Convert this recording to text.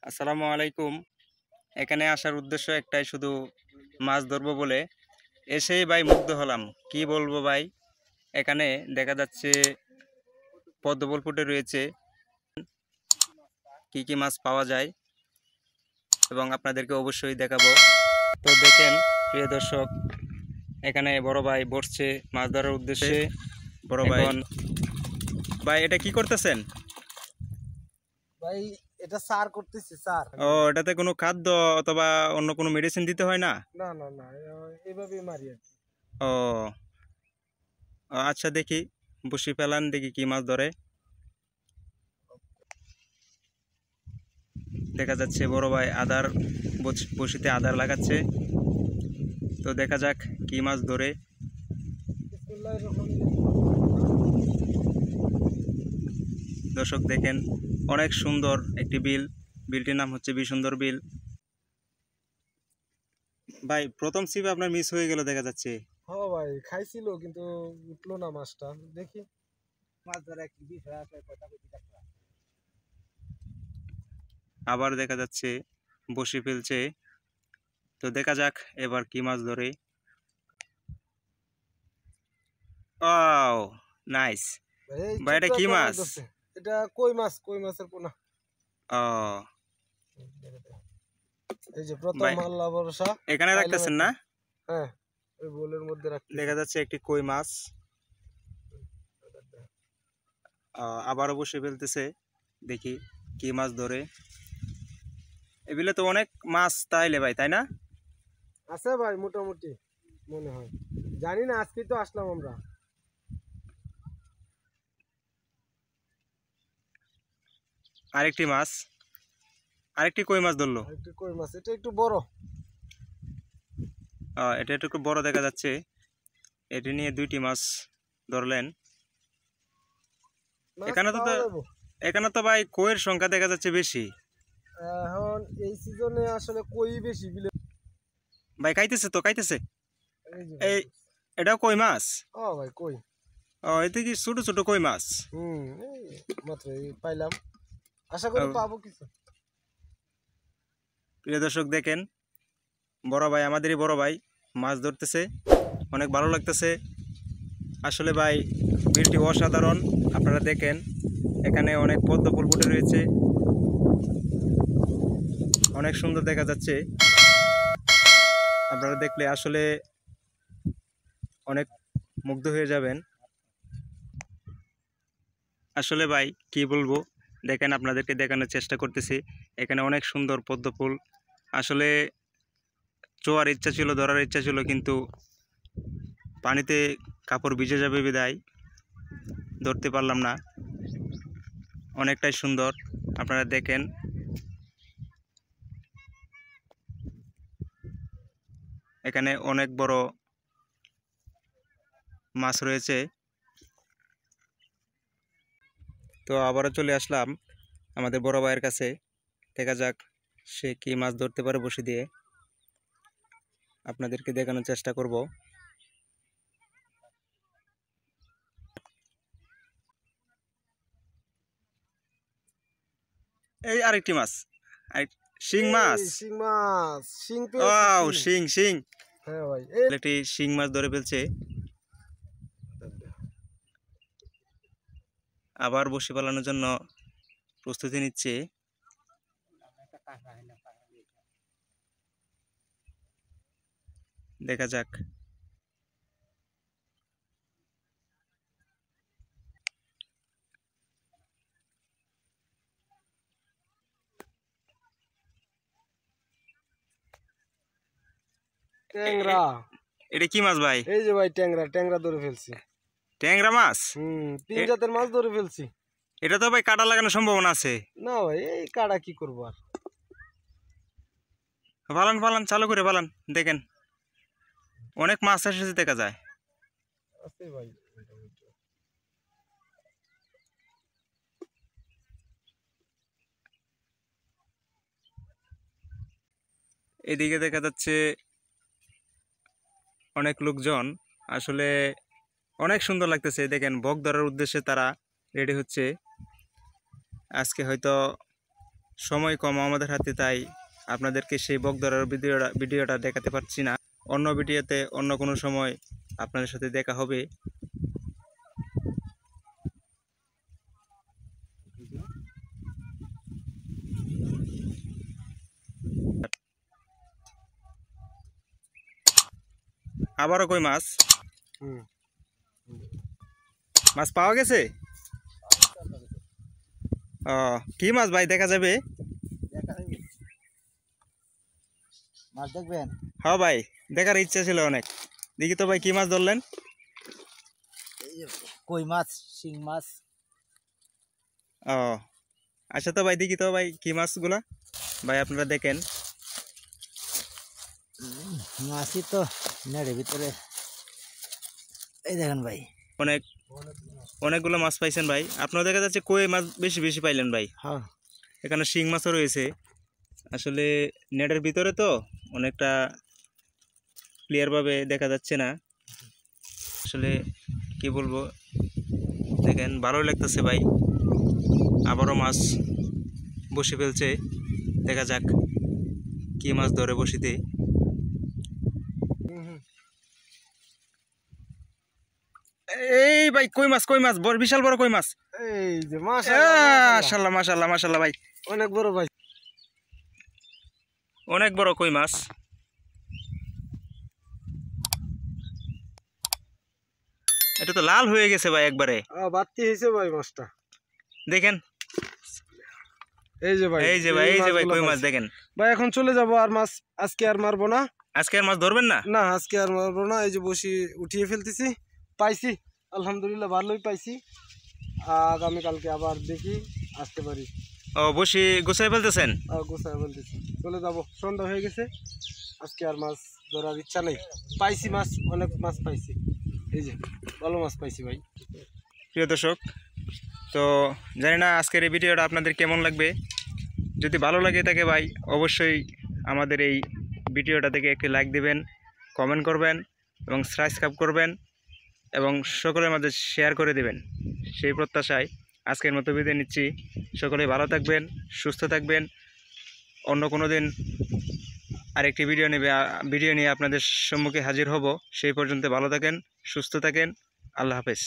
আসসালামু আলাইকুম। এখানে আসার উদ্দেশ্য একটাই, শুধু মাছ ধরবো বলে এসেই ভাই মুগ্ধ হলাম। কি বলবো ভাই, এখানে দেখা যাচ্ছে পদ্মফুল ফুটে রয়েছে, কি কি মাছ পাওয়া যায় এবং আপনাদেরকে অবশ্যই দেখাবো। তো দেখেন প্রিয় দর্শক, এখানে বড় ভাই বসছে মাছ ধরার উদ্দেশ্যে। বড় ভাই, ভাই এটা কি করতেছেন? ভাই এটা সার করতেছি স্যার। ও, এটাতে কোনো খাদ্য অথবা অন্য কোনো মেডিসিন দিতে হয় না? না না না, এইভাবেই মারি আর কি। ও আচ্ছা, দেখি বসি ফেলান, দেখি কি মাছ ধরে। দেখা যাচ্ছে বড় ভাই আদার বসিতে আদার লাগাচ্ছে। তো দেখা যাক কি মাছ ধরে। বিসমিল্লাহির রহমানির দর্শক দেখেন, অনেক সুন্দর একটি বিল। বিলটির নাম হচ্ছে বিসুন্দর বিল। ভাই প্রথম সিপে আপনার মিস হয়ে গেল দেখা যাচ্ছে। হ্যাঁ ভাই, খাইছিল কিন্তু উঠলো না মাছটা। দেখি মাছ ধরা কি বিষয় আছে, কথা বলতে থাকবা। আবার দেখা যাচ্ছে বসি ফেলছে। তো দেখা যাক এবার কি মাছ ধরে। Wow, nice. এই ভাই এটা ছোট্ট কি একটা মাছ মাছ? ধরছে। এটা কই মাছ, কই মাছের পোনা। ও এই যে প্রথম ভাই, আল্লাহ ভরসা। এখানে পাইলাম রাখতেছেন একটা। না? হ্যাঁ, ওই বোলের মধ্যে রাখতেছি। দেখা যাচ্ছে একটি কই মাছ। আবারও বসে ফেলতেছে, দেখি কি মাছ ধরে। এগুলো তো অনেক মাছ তাইলে ভাই, তাই না? আছে ভাই মোটামুটি, মনে হয়। জানি না, আজকেই তো আসলাম আমরা। আরেকটি মাছ, আরেকটি কই মাছ ধরলো। আরেকটা কই মাছ, এটা একটু বড়। এটা একটু বড় দেখা যাচ্ছে। এটি নিয়ে দুইটি মাছ ধরলেন। মাছ এখানে তো পাওয়া যাবো। এখানে তো ভাই কইয়ের সংখ্যা দেখা যাচ্ছে বেশি। এখন এই সিজনে আসলে কই বেশি বিলে। ভাই খাইতেছে তো, খাইতেছে। এই যে এই, ভাই। এটাও কই মাছ? ও ভাই কই। ও, এতে কি ছোট ছোট কই মাছ? এই মাত্র এই পাইলাম। আশা করি ও, পাবো কিছু। প্রিয় দর্শক দেখেন, বড় ভাই, আমাদেরই বড় ভাই মাছ ধরতেছে। অনেক ভালো লাগতেছে আসলে ভাই। বিলটি অসাধারণ। আপনারা দেখেন, এখানে অনেক পদ্ম ফুল ফুটে রয়েছে, অনেক সুন্দর দেখা যাচ্ছে। আপনারা দেখলে আসলে অনেক মুগ্ধ হয়ে যাবেন। আসলে ভাই কি বলবো, দেখেন আপনাদেরকে দেখানোর চেষ্টা করতেছি। এখানে অনেক সুন্দর পদ্ম ফুল। আসলে চোয়ার ইচ্ছা ছিল, ধরার ইচ্ছা ছিল, কিন্তু পানিতে কাপড় ভিজে যাবে বিদায় ধরতে পারলাম না। অনেকটাই সুন্দর, আপনারা দেখেন। এখানে অনেক বড় মাছ রয়েছে। তো আবারও চলে আসলাম আমাদের বড় ভাইয়ের কাছে। দেখা যাক সে কি মাছ ধরতে পারে বসি দিয়ে, আপনাদেরকে দেখানোর চেষ্টা করব। এই আরেকটি মাছ, শিং মাছ। শিং মাছ, শিং পেয়েছি, ও, শিং। শিং শিং। হ্যাঁ ভাই, একটি শিং মাছ ধরে ফেলছে। আবার বসি পালানোর জন্য প্রস্তুতি নিচ্ছে। দেখা যাক। ট্যাংরা। এটা কি মাছ ভাই? এই যে ভাই ট্যাংরা, ট্যাংরা ধরে ফেলছি। ট্যাংরা মাছ? 3 জাতের মাছ ধরে ফেলছি। এটা তো ভাই কাটা লাগানোর সম্ভাবনা আছে। না ভাই, এই কাড়া কি করবো আর। পালান পালান, চালু করে পালান। দেখেন অনেক মাছ এসেছে দেখা যায়। আছে ভাই। এদিকে দেখা যাচ্ছে অনেক লোকজন। আসলে অনেক সুন্দর লাগতেছে। দেখেন বক ধরার উদ্দেশ্যে তারা রেডি হচ্ছে। আজকে হয়তো সময় কম আমাদের হাতে, তাই আপনাদেরকে সেই বক ধরার ভিডিওটা দেখাতে পারছি না। অন্য ভিডিওতে অন্য কোনো সময় আপনাদের সাথে দেখা হবে। আবারও কই মাছ, হুম মাছ পাওয়া গেছে। ও কি মাছ ভাই, দেখা যাবে? মাছ দেখবেন? হ্যাঁ ভাই, দেখার ইচ্ছা ছিল অনেক। দেখি তো ভাই, কি মাছ ধরলেন? কই মাছ, শিং মাছ। ও আচ্ছা, তো ভাই দেখি তো ভাই কি মাছগুলা, ভাই আপনারা দেখেন। মাছই তো নেড়ের ভিতরে, এই দেখেন ভাই। অনেকগুলো মাছ পাইছেন ভাই। আপনারা দেখা যাচ্ছে কই মাছ বেশি বেশি পাইলেন ভাই। হ্যাঁ এখানে শিং মাছও রয়েছে। আসলে নেটের ভিতরে তো অনেকটা ক্লিয়ারভাবে দেখা যাচ্ছে না। আসলে কি বলবো, দেখেন ভালোই লাগতেছে ভাই। আবারও মাছ বসে ফেলছে, দেখা যাক কি মাছ ধরে বসিতে। এই ভাই কই মাছ, কই মাছ, বিশাল বড় কই মাছ। এই যে মাশাআল্লাহ মাশাআল্লাহ মাশাআল্লাহ মাশাআল্লাহ ভাই, অনেক বড় ভাই। অনেক বড় কই মাছ। এটা তো লাল হয়ে গেছে ভাই একবারে। বাড়তি হয়েছে ভাই মাছটা, দেখেন। এই যে ভাই, এই যে ভাই, এই যে ভাই কই মাছ দেখেন ভাই। এখন চলে যাব, আর মাছ আজকে আর মারবো না। আজকে আর মাছ ধরবেন না? না আজকে আর মারবো না। এই যে বসি উঠিয়ে ফেলতেছি, পাইছি আলহামদুলিল্লাহ, ভালোই পাইছি। আগামীকালকে আবার দেখি আসতে পারি। ও বসি গুছাই ফেলতেছেন? গোছায় ফেলতেছি, চলে যাব, সন্ধ্যা হয়ে গেছে। আজকে আর মাছ ধরার ইচ্ছা নেই। পাইছি মাছ, অনেক মাছ পাইছি। এই যে ভালো মাছ পাইছি ভাই। প্রিয় দর্শক, তো জানি না আজকের এই ভিডিওটা আপনাদের কেমন লাগবে। যদি ভালো লাগে থাকে ভাই, অবশ্যই আমাদের এই ভিডিওটা থেকে একটি লাইক দিবেন, কমেন্ট করবেন এবং সাবস্ক্রাইব করবেন এবং সকলের মাঝে শেয়ার করে দেবেন। সেই প্রত্যাশায় আজকের মতো বিদায় নিচ্ছি। সকলেই ভালো থাকবেন, সুস্থ থাকবেন। অন্য কোনো দিন আরেকটি ভিডিও নিয়ে আপনাদের সম্মুখে হাজির হব। সেই পর্যন্ত ভালো থাকেন, সুস্থ থাকেন। আল্লাহ হাফেজ।